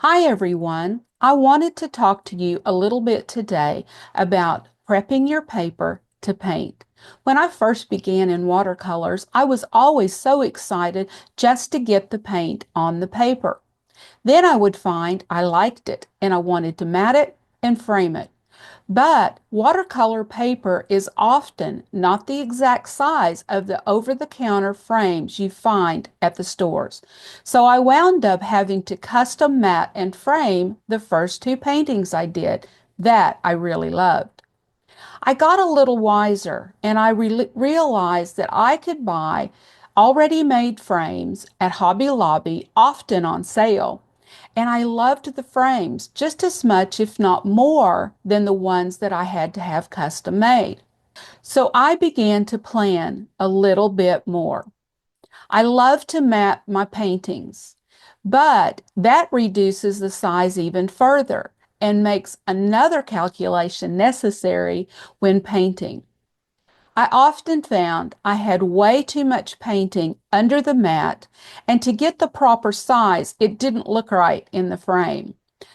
Hi everyone. I wanted to talk to you a little bit today about prepping your paper to paint. When I first began in watercolors, I was always so excited just to get the paint on the paper. Then I would find I liked it and I wanted to mat it and frame it. But watercolor paper is often not the exact size of the over-the-counter frames you find at the stores. So I wound up having to custom mat and frame the first two paintings I did that I really loved. I got a little wiser and I realized that I could buy already made frames at Hobby Lobby, often on sale, and I loved the frames just as much, if not more, than the ones that I had to have custom made. So I began to plan a little bit more. I love to mat my paintings, but that reduces the size even further and makes another calculation necessary when painting. I often found I had way too much painting under the mat, and to get the proper size, it didn't look right in the frame.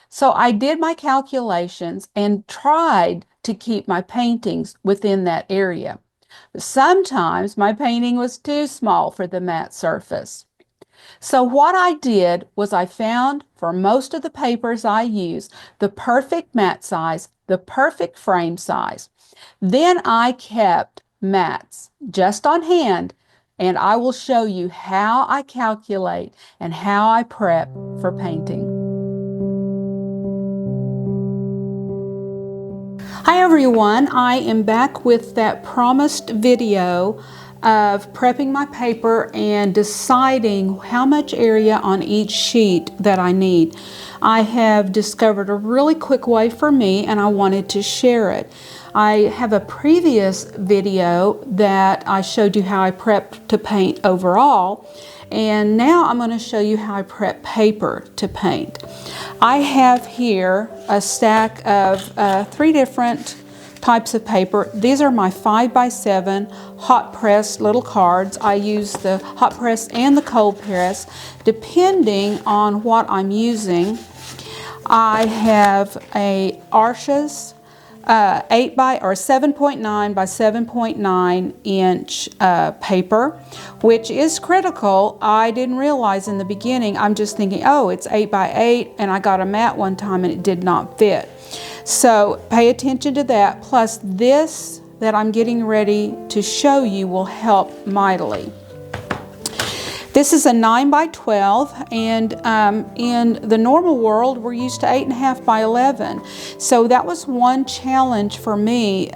So I did my calculations and tried to keep my paintings within that area. But sometimes my painting was too small for the mat surface. So what I did was I found for most of the papers I use the perfect mat size, the perfect frame size. Then I kept mats just on hand, and I will show you how I calculate and how I prep for painting. Hi everyone, I am back with that promised video of prepping my paper and deciding how much area on each sheet that I need. I have discovered a really quick way for me and I wanted to share it. I have a previous video that I showed you how I prepped to paint overall, and now I'm going to show you how I prep paper to paint. I have here a stack of 3 different types of paper. These are my 5x7 hot press little cards. I use the hot press and the cold press depending on what I'm using. I have a Arches 7.9 by 7.9 inch paper, which is critical. I didn't realize in the beginning. I'm just thinking, oh, it's 8 by 8, and I got a mat one time and it did not fit. So pay attention to that. Plus this that I'm getting ready to show you will help mightily. This is a 9 by 12, and in the normal world we're used to 8.5 by 11. So that was one challenge for me,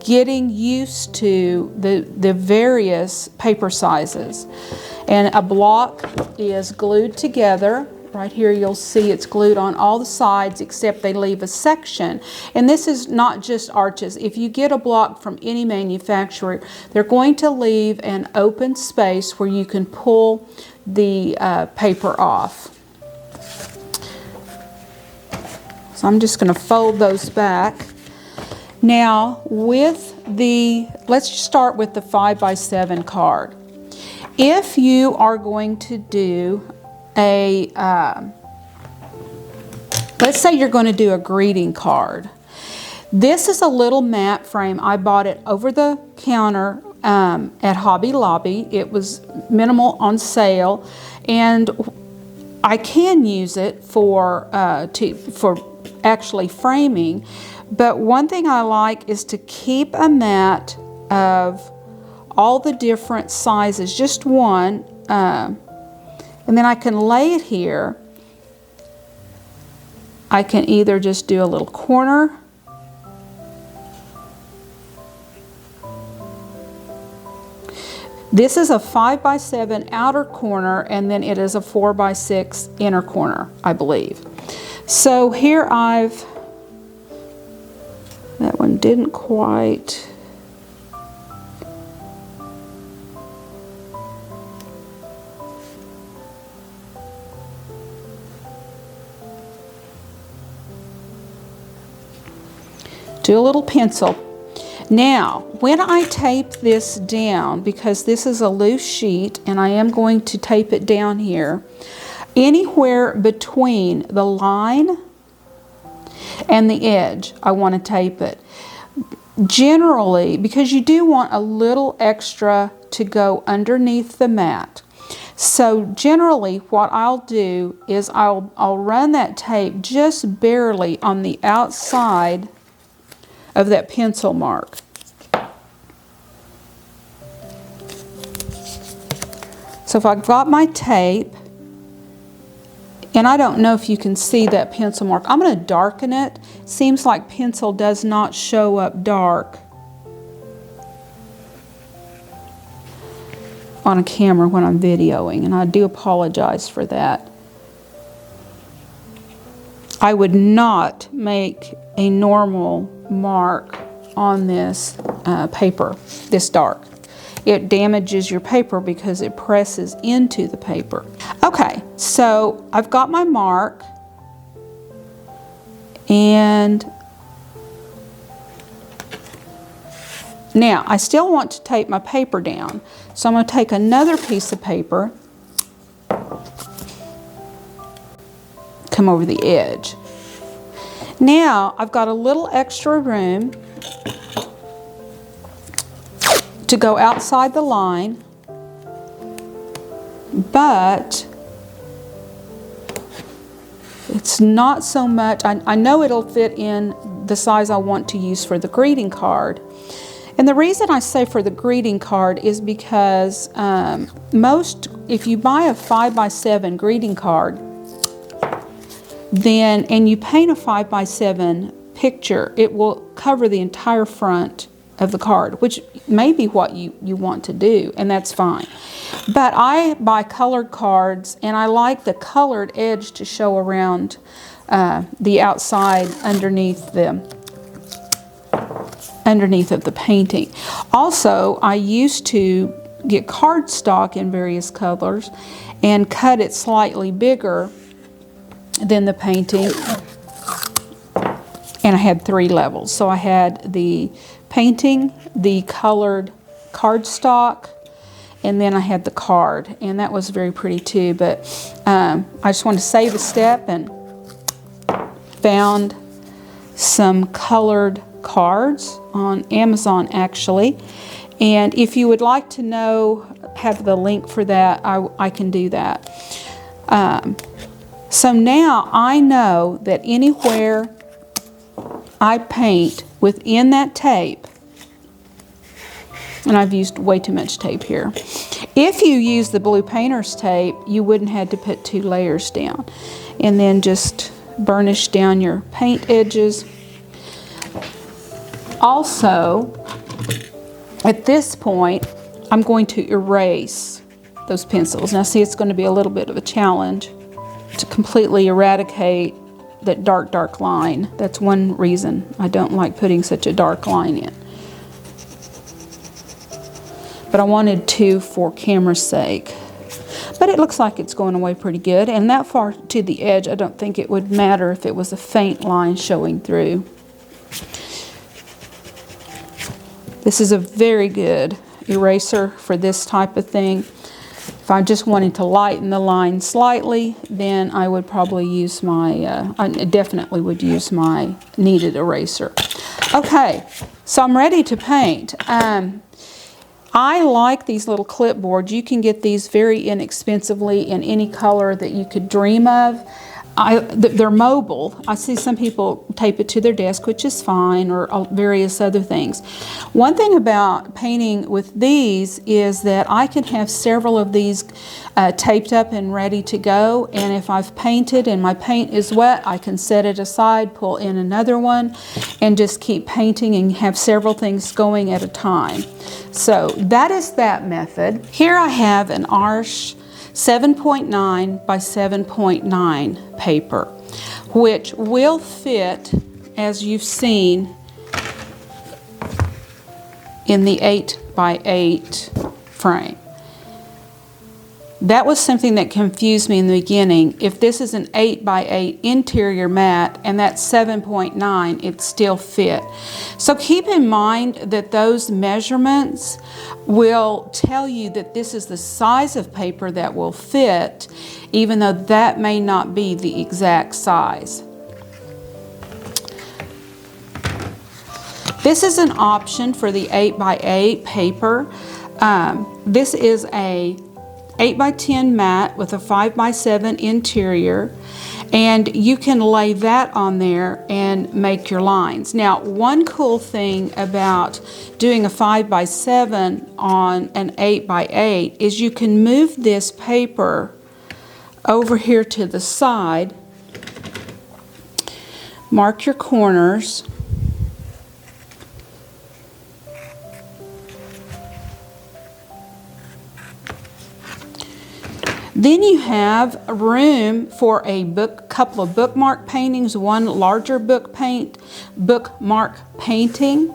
getting used to the various paper sizes. And a block is glued together. Right here you'll see it's glued on all the sides except they leave a section. And this is not just Arches. If you get a block from any manufacturer, they're going to leave an open space where you can pull the paper off. So I'm just going to fold those back. Now let's start with the 5x7 card. If you are going to do let's say you're going to do a greeting card. This is a little mat frame. I bought it over the counter at Hobby Lobby. It was minimal on sale, and I can use it for actually framing. But one thing I like is to keep a mat of all the different sizes, just one. And then I can lay it here. I can either just do a little corner, this is a 5x7 outer corner, and then it is a 4x6 inner corner, I believe. So here that one didn't quite. Do a little pencil. Now, when I tape this down, because this is a loose sheet and I am going to tape it down here, Anywhere between the line and the edge, I want to tape it. Generally, because you do want a little extra to go underneath the mat. So generally what I'll do is I'll run that tape just barely on the outside of that pencil mark. So if I've got my tape, and I don't know if you can see that pencil mark, I'm going to darken it. Seems like pencil does not show up dark on a camera when I'm videoing, and I do apologize for that. I would not make a normal mark on this paper this dark. It damages your paper because it presses into the paper. Okay, so I've got my mark, and now I still want to tape my paper down. So I'm going to take another piece of paper, come over the edge. Now I've got a little extra room to go outside the line, but it's not so much. I know it'll fit in the size I want to use for the greeting card. And the reason I say for the greeting card is because if you buy a 5x7 greeting card, then, and you paint a 5x7 picture, it will cover the entire front of the card, which may be what you want to do, and that's fine. But I buy colored cards, and I like the colored edge to show around the outside underneath of the painting. Also, I used to get cardstock in various colors and cut it slightly bigger than the painting, and I had 3 levels. So I had the painting, the colored cardstock, and then I had the card, and that was very pretty too. But I just wanted to save a step and found some colored cards on Amazon actually, and if you would like to know, have the link for that, I can do that. So now I know that anywhere I paint within that tape, and I've used way too much tape here. If you use the blue painter's tape, you wouldn't have to put 2 layers down. And then just burnish down your paint edges. Also, at this point, I'm going to erase those pencils. Now see, it's going to be a little bit of a challenge to completely eradicate that dark line. That's one reason I don't like putting such a dark line in. But I wanted to for camera's sake. But it looks like it's going away pretty good. And that far to the edge, I don't think it would matter if it was a faint line showing through. This is a very good eraser for this type of thing. If I just wanted to lighten the line slightly, then I would probably use my, I definitely would use my kneaded eraser. Okay, so I'm ready to paint. I like these little clipboards. You can get these very inexpensively in any color that you could dream of. They're mobile. I see some people tape it to their desk, which is fine, or various other things. One thing about painting with these is that I can have several of these taped up and ready to go, and if I've painted and my paint is wet, I can set it aside, pull in another one, and just keep painting and have several things going at a time. So that is that method. Here I have an Arches 7.9 by 7.9 paper, which will fit, as you've seen, in the 8 by 8 frame. That was something that confused me in the beginning. If this is an 8 by 8 interior mat and that's 7.9, it still fit. So keep in mind that those measurements will tell you that this is the size of paper that will fit. even though that may not be the exact size. This is an option for the 8x8 paper. This is a 8x10 mat with a 5x7 interior, and you can lay that on there and make your lines. Now, one cool thing about doing a 5x7 on an 8x8 is you can move this paper over here to the side, mark your corners, then you have room for a couple of bookmark paintings, one larger bookmark painting,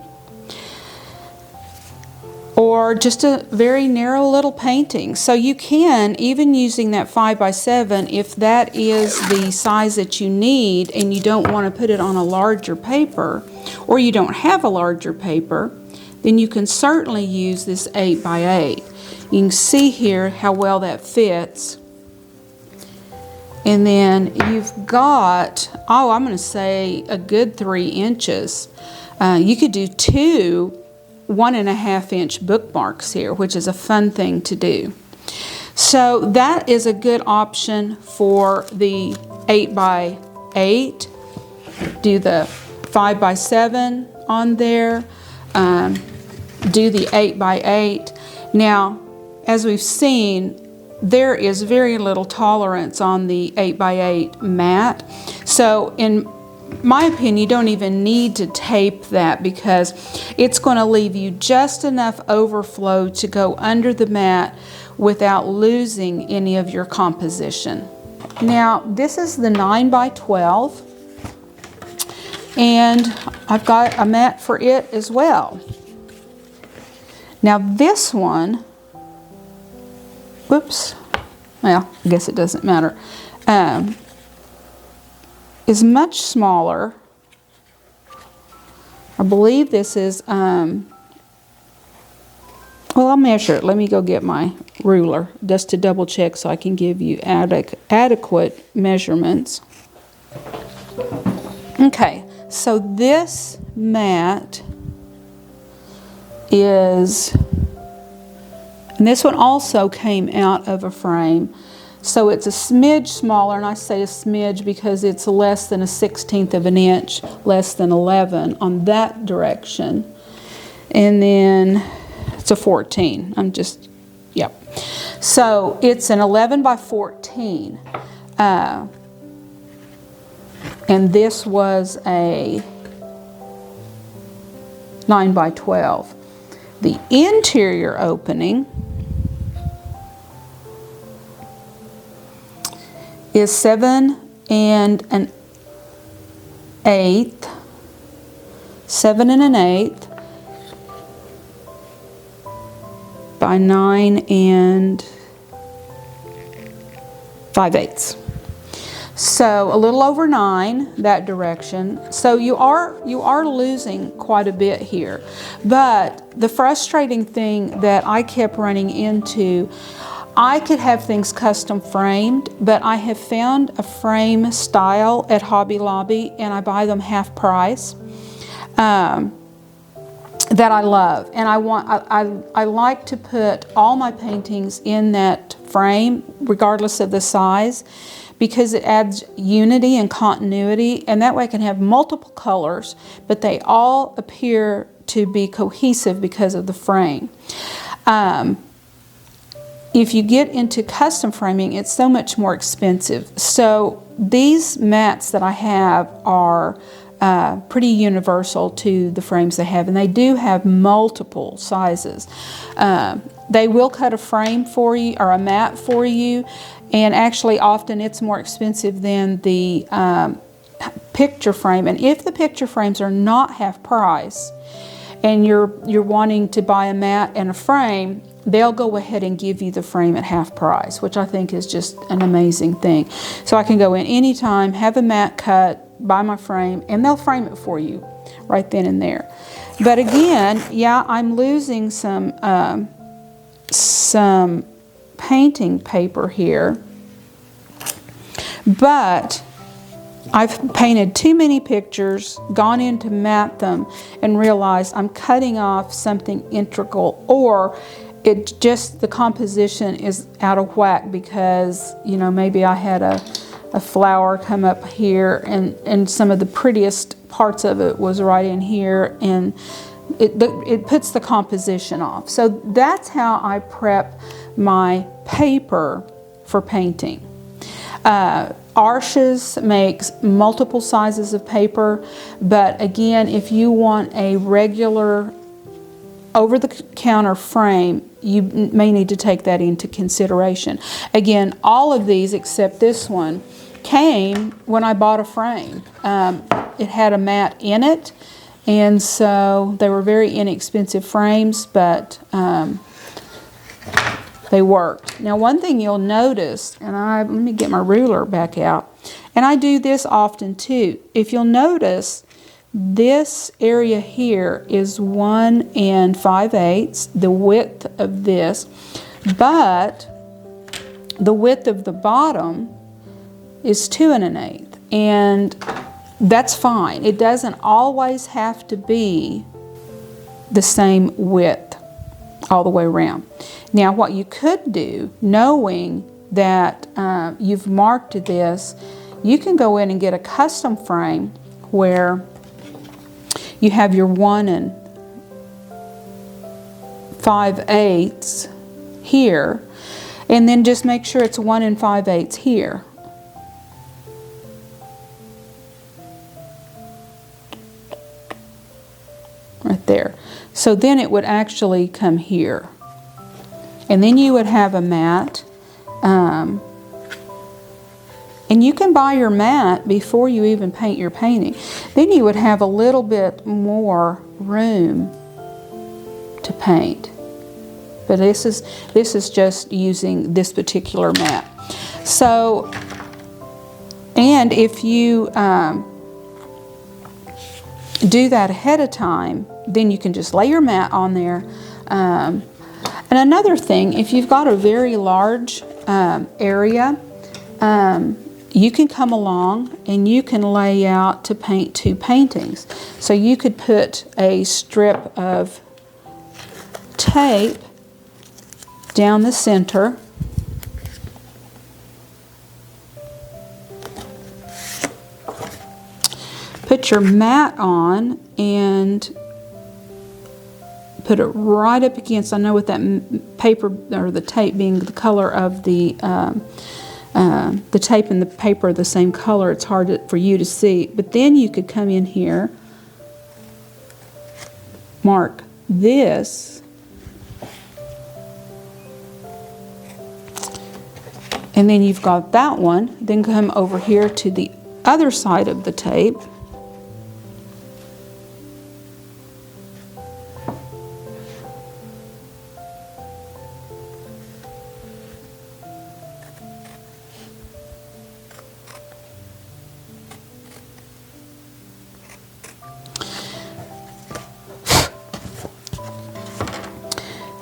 or just a very narrow little painting. So you can, even using that 5x7, if that is the size that you need and you don't want to put it on a larger paper, or you don't have a larger paper, then you can certainly use this 8x8. You can see here how well that fits. And then you've got, oh, I'm going to say a good 3 inches. You could do 2 1.5-inch bookmarks here, which is a fun thing to do. So that is a good option for the 8x8. Do the 5x7 on there. Do the 8x8. Now, as we've seen, there is very little tolerance on the 8x8 mat. So in my opinion, you don't even need to tape that because it's going to leave you just enough overflow to go under the mat without losing any of your composition. Now, this is the 9x12, and I've got a mat for it as well. Now this one, whoops, well, I guess it doesn't matter, is much smaller. I believe this is, well, I'll measure it. Let me go get my ruler just to double check so I can give you adequate measurements. Okay, so this mat is, and this one also came out of a frame, so it's a smidge smaller, and I say a smidge because it's less than a 1/16 of an inch, less than 11 on that direction, and then it's a 14. I'm just, yep. So it's an 11x14, and this was a 9x12. The interior opening is 7 1/8 by 9 5/8. So a little over 9 that direction. So you are losing quite a bit here. But the frustrating thing that I kept running into, I could have things custom framed, but I have found a frame style at Hobby Lobby, and I buy them half price, that I love. And I like to put all my paintings in that frame, regardless of the size, because it adds unity and continuity, and that way I can have multiple colors, but they all appear to be cohesive because of the frame. If you get into custom framing, it's so much more expensive. So these mats that I have are pretty universal to the frames they have, and they do have multiple sizes. They will cut a frame for you, or a mat for you, and actually often it's more expensive than the picture frame. And if the picture frames are not half price and you're wanting to buy a mat and a frame, they'll go ahead and give you the frame at half price, which I think is just an amazing thing. So I can go in anytime, have a mat cut, buy my frame, and they'll frame it for you right then and there. But again, yeah, I'm losing some painting paper here. But I've painted too many pictures, gone in to map them, and realized I'm cutting off something integral, or it just, the composition is out of whack because, you know, maybe I had a flower come up here and some of the prettiest parts of it was right in here, and it puts the composition off. So that's how I prep my paper for painting. Arches makes multiple sizes of paper, but again, if you want a regular over-the-counter frame, you may need to take that into consideration. Again, all of these except this one came when I bought a frame. It had a mat in it, and so they were very inexpensive frames, but they worked. Now, one thing you'll notice, and let me get my ruler back out, and I do this often too. If you'll notice, this area here is 1 5/8, the width of this, but the width of the bottom is 2 1/8, and that's fine. It doesn't always have to be the same width all the way around. Now, what you could do, knowing that you've marked this, you can go in and get a custom frame where you have your 1 5/8 here, and then just make sure it's 1 5/8 here. Right there. So then it would actually come here. And then you would have a mat. And you can buy your mat before you even paint your painting. Then you would have a little bit more room to paint. But this is just using this particular mat. So, and if you do that ahead of time, then you can just lay your mat on there. And another thing, if you've got a very large area, you can come along and you can lay out to paint 2 paintings. So you could put a strip of tape down the center. Put your mat on and put it right up against, I know with that paper or the tape being the color of the tape and the paper are the same color, it's hard for you to see. But then you could come in here, mark this, and then you've got that one. Then come over here to the other side of the tape.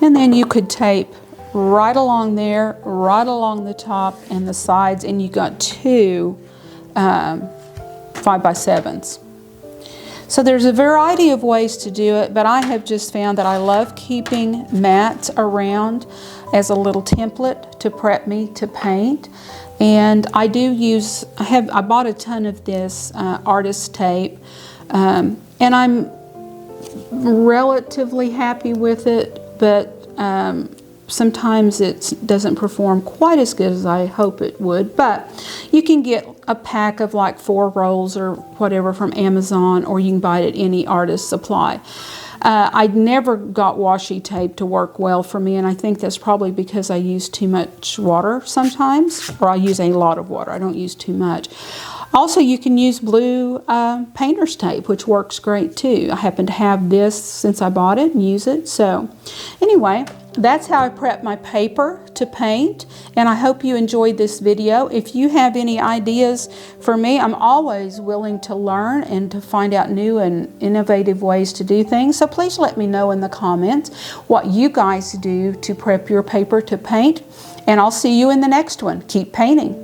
And then you could tape right along there, right along the top and the sides, and you got 2 5x7s. So there's a variety of ways to do it, but I have just found that I love keeping mats around as a little template to prep me to paint. And I do use, I bought a ton of this artist tape, and I'm relatively happy with it, but sometimes it doesn't perform quite as good as I hope it would. But you can get a pack of like 4 rolls or whatever from Amazon, or you can buy it at any artist supply. I never got washi tape to work well for me, and I think that's probably because I use too much water sometimes, or I use a lot of water. I don't use too much. Also, you can use blue painter's tape, which works great too. I happen to have this since I bought it and use it. So anyway, that's how I prep my paper to paint, and I hope you enjoyed this video. If you have any ideas for me, I'm always willing to learn and to find out new and innovative ways to do things. So please let me know in the comments what you guys do to prep your paper to paint, and I'll see you in the next one. Keep painting.